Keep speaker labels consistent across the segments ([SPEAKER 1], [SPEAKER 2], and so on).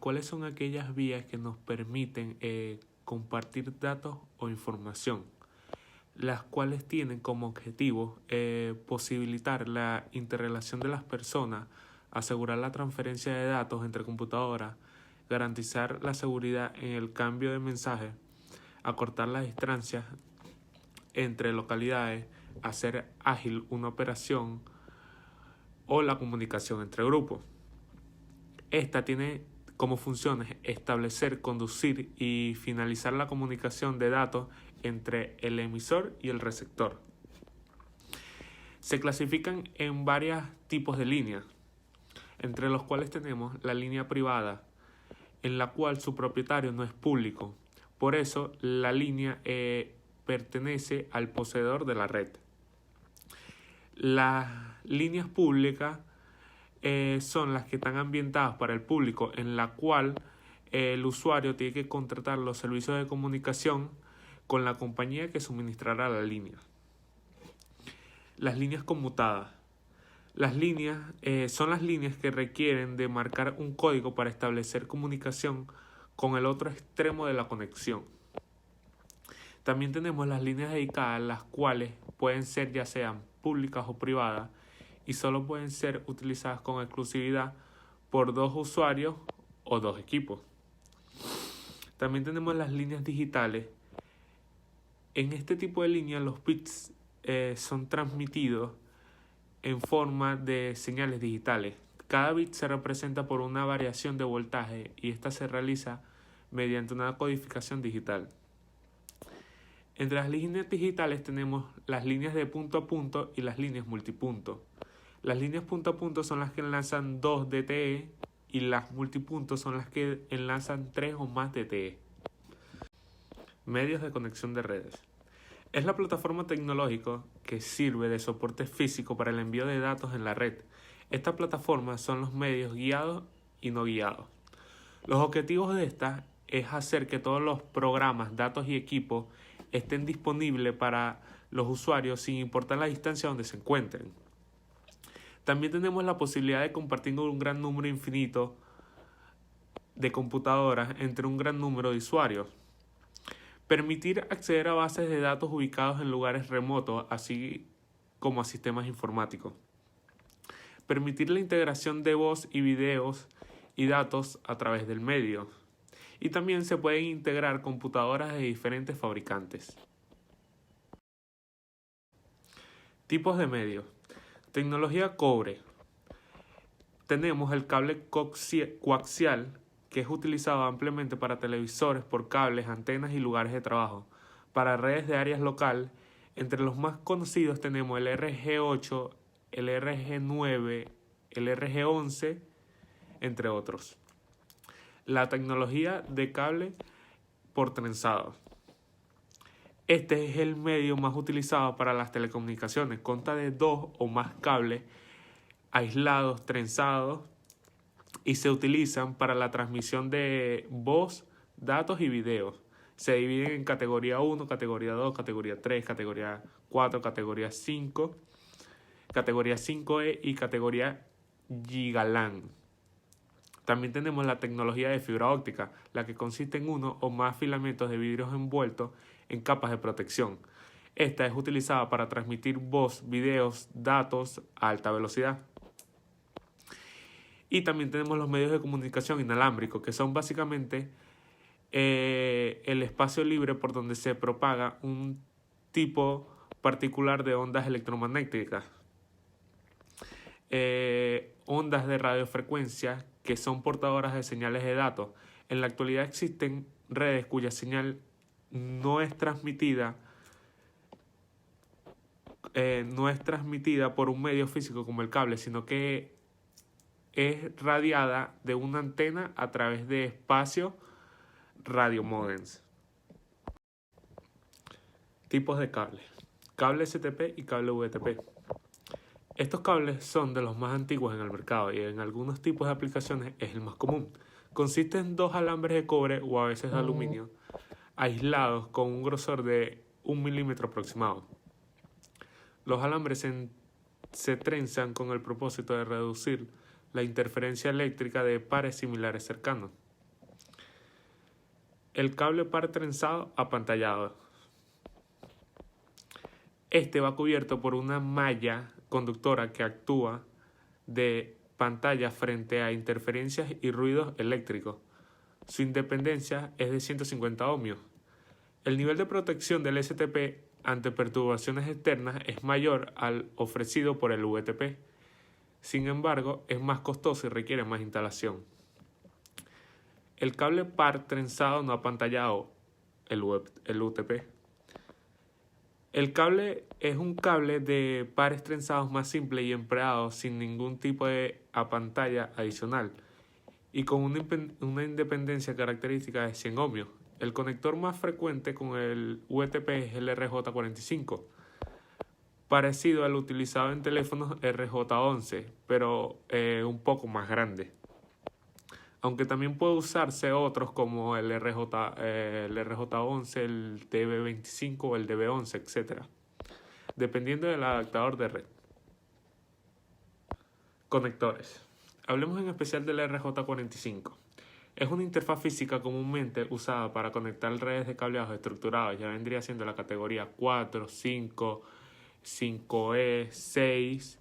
[SPEAKER 1] cuales son aquellas vías que nos permiten compartir datos o información, las cuales tienen como objetivo posibilitar la interrelación de las personas, asegurar la transferencia de datos entre computadoras, garantizar la seguridad en el cambio de mensajes, acortar las distancias entre localidades, hacer ágil una operación o la comunicación entre grupos. Esta tiene como funciones establecer, conducir y finalizar la comunicación de datos entre el emisor y el receptor. Se clasifican en varios tipos de líneas, entre los cuales tenemos la línea privada, en la cual su propietario no es público. Por eso la línea pertenece al poseedor de la red. Las líneas públicas son las que están ambientadas para el público, en la cual el usuario tiene que contratar los servicios de comunicación con la compañía que suministrará la línea. Las líneas conmutadas. Las líneas son las líneas que requieren de marcar un código para establecer comunicación con el otro extremo de la conexión. También tenemos las líneas dedicadas, las cuales pueden ser ya sean públicas o privadas y solo pueden ser utilizadas con exclusividad por 2 usuarios o 2 equipos. También tenemos las líneas digitales. En este tipo de líneas los bits son transmitidos en forma de señales digitales. Cada bit se representa por una variación de voltaje y esta se realiza mediante una codificación digital. Entre las líneas digitales tenemos las líneas de punto a punto y las líneas multipunto. Las líneas punto a punto son las que enlazan 2 DTE y las multipuntos son las que enlazan 3 o más DTE. Medios de conexión de redes. Es la plataforma tecnológica que sirve de soporte físico para el envío de datos en la red. Estas plataformas son los medios guiados y no guiados. Los objetivos de estas es hacer que todos los programas, datos y equipos estén disponibles para los usuarios sin importar la distancia donde se encuentren. También tenemos la posibilidad de compartir un gran número infinito de computadoras entre un gran número de usuarios. Permitir acceder a bases de datos ubicados en lugares remotos, así como a sistemas informáticos. Permitir la integración de voz y videos y datos a través del medio. Y también se pueden integrar computadoras de diferentes fabricantes. Tipos de medios. Tecnología cobre. Tenemos el cable coaxial, que es utilizado ampliamente para televisores por cables, antenas y lugares de trabajo. Para redes de áreas local, entre los más conocidos tenemos el RG8, el RG9, el RG11, entre otros. La tecnología de cable por trenzado. Este es el medio más utilizado para las telecomunicaciones. Consta de 2 o más cables aislados, trenzados, y se utilizan para la transmisión de voz, datos y videos. Se dividen en categoría 1, categoría 2, categoría 3, categoría 4, categoría 5, categoría 5E y categoría Gigalan. También tenemos la tecnología de fibra óptica, la que consiste en 1 o más filamentos de vidrios envueltos en capas de protección. Esta es utilizada para transmitir voz, videos, datos a alta velocidad. Y también tenemos los medios de comunicación inalámbricos, que son básicamente el espacio libre por donde se propaga un tipo particular de ondas electromagnéticas. Ondas de radiofrecuencia que son portadoras de señales de datos. En la actualidad existen redes cuya señal no es transmitida por un medio físico como el cable, sino que es radiada de una antena a través de espacios radiomodems. Tipos de cables. Cable STP y cable VTP. Estos cables son de los más antiguos en el mercado y en algunos tipos de aplicaciones es el más común. Consiste en 2 alambres de cobre o a veces de aluminio aislados con un grosor de 1 milímetro aproximado. Los alambres se trenzan con el propósito de reducir la interferencia eléctrica de pares similares cercanos. El cable par trenzado apantallado. Este va cubierto por una malla conductora que actúa de pantalla frente a interferencias y ruidos eléctricos. Su independencia es de 150 ohmios. El nivel de protección del STP ante perturbaciones externas es mayor al ofrecido por el VTP. Sin embargo, es más costoso y requiere más instalación. El cable par trenzado no apantallado, el UTP. El cable es un cable de pares trenzados más simple y empleado sin ningún tipo de apantalla adicional y con una independencia característica de 100 ohmios. El conector más frecuente con el UTP es el RJ45, parecido al utilizado en teléfonos RJ11, pero un poco más grande. Aunque también puede usarse otros como el RJ11, el DB25 o el DB11, etc., dependiendo del adaptador de red. Conectores. Hablemos en especial del RJ45. Es una interfaz física comúnmente usada para conectar redes de cableados estructurados. Ya vendría siendo la categoría 4, 5, 5E, 6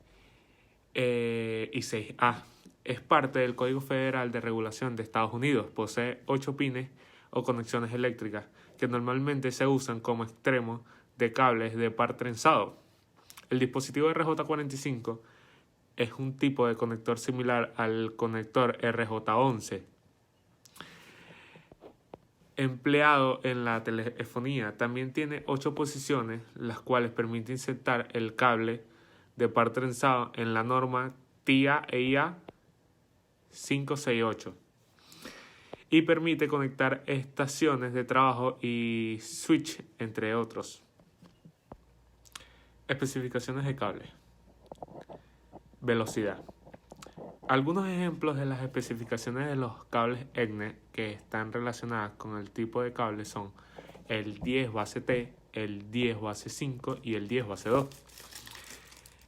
[SPEAKER 1] y 6A. Es parte del Código Federal de Regulación de Estados Unidos. Posee 8 pines o conexiones eléctricas que normalmente se usan como extremos de cables de par trenzado. El dispositivo RJ45 es un tipo de conector similar al conector RJ11, empleado en la telefonía. También tiene 8 posiciones, las cuales permiten insertar el cable de par trenzado en la norma TIA-EIA 568 y permite conectar estaciones de trabajo y switch, entre otros. Especificaciones de cable. Velocidad. Algunos ejemplos de las especificaciones de los cables EGNET que están relacionadas con el tipo de cable son el 10 base T, el 10 base 5 y el 10 base 2.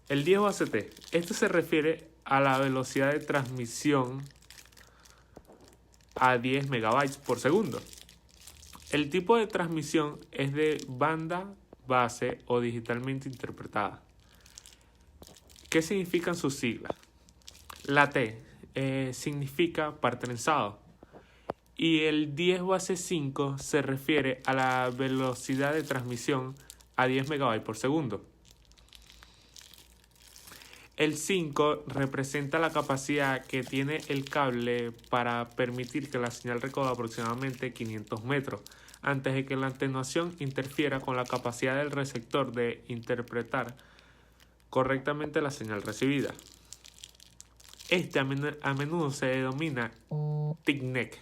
[SPEAKER 1] El 10 base T. Esto se refiere a la velocidad de transmisión a 10 megabytes por segundo. El tipo de transmisión es de banda base o digitalmente interpretada. ¿Qué significan sus siglas? La T significa par trenzado y el 10 base 5 se refiere a la velocidad de transmisión a 10 megabytes por segundo. El 5 representa la capacidad que tiene el cable para permitir que la señal recorra aproximadamente 500 metros antes de que la atenuación interfiera con la capacidad del receptor de interpretar correctamente la señal recibida. Este a menudo se denomina TICNEC.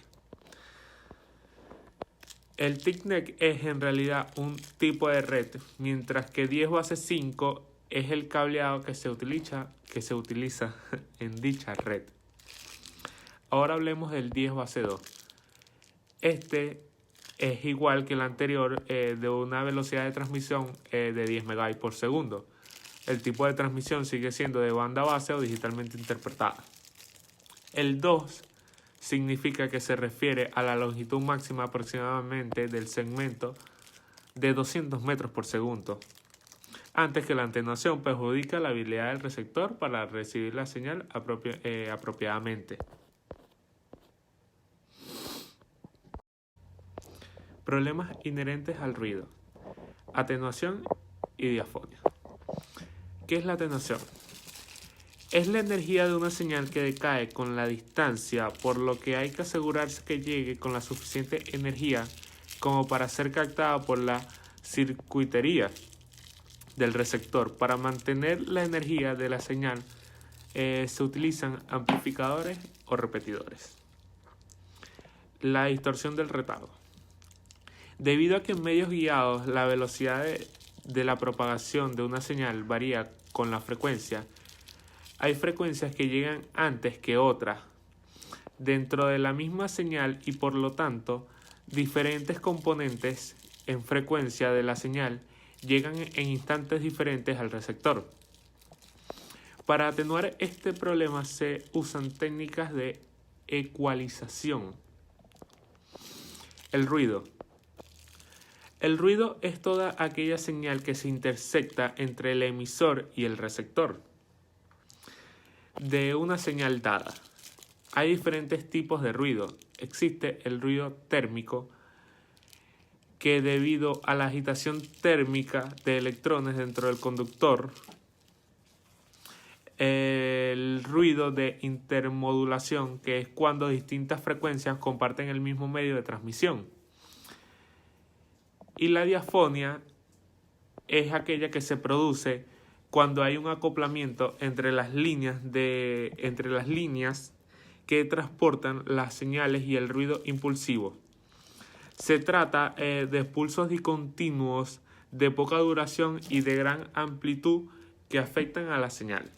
[SPEAKER 1] El TICNEC es en realidad un tipo de red, mientras que 10 base 5 es el cableado que se utiliza en dicha red. Ahora hablemos del 10 base 2. Este es igual que el anterior, de una velocidad de transmisión de 10 megabytes por segundo. El tipo de transmisión sigue siendo de banda base o digitalmente interpretada. El 2 significa que se refiere a la longitud máxima aproximadamente del segmento de 200 metros por segundo, antes que la atenuación perjudica la habilidad del receptor para recibir la señal apropiadamente. Problemas inherentes al ruido. Atenuación y diafonía. ¿Qué es la atenuación? Es la energía de una señal que decae con la distancia, por lo que hay que asegurarse que llegue con la suficiente energía como para ser captada por la circuitería del receptor. Para mantener la energía de la señal se utilizan amplificadores o repetidores. La distorsión del retardo. Debido a que en medios guiados la velocidad de la propagación de una señal varía con la frecuencia, hay frecuencias que llegan antes que otras dentro de la misma señal y por lo tanto diferentes componentes en frecuencia de la señal llegan en instantes diferentes al receptor. Para atenuar este problema se usan técnicas de ecualización. El ruido. El ruido es toda aquella señal que se intersecta entre el emisor y el receptor de una señal dada. Hay diferentes tipos de ruido. Existe el ruido térmico, que debido a la agitación térmica de electrones dentro del conductor, el ruido de intermodulación, que es cuando distintas frecuencias comparten el mismo medio de transmisión. Y la diafonía es aquella que se produce cuando hay un acoplamiento entre las líneas que transportan las señales y el ruido impulsivo. Se trata de pulsos discontinuos de poca duración y de gran amplitud que afectan a la señal.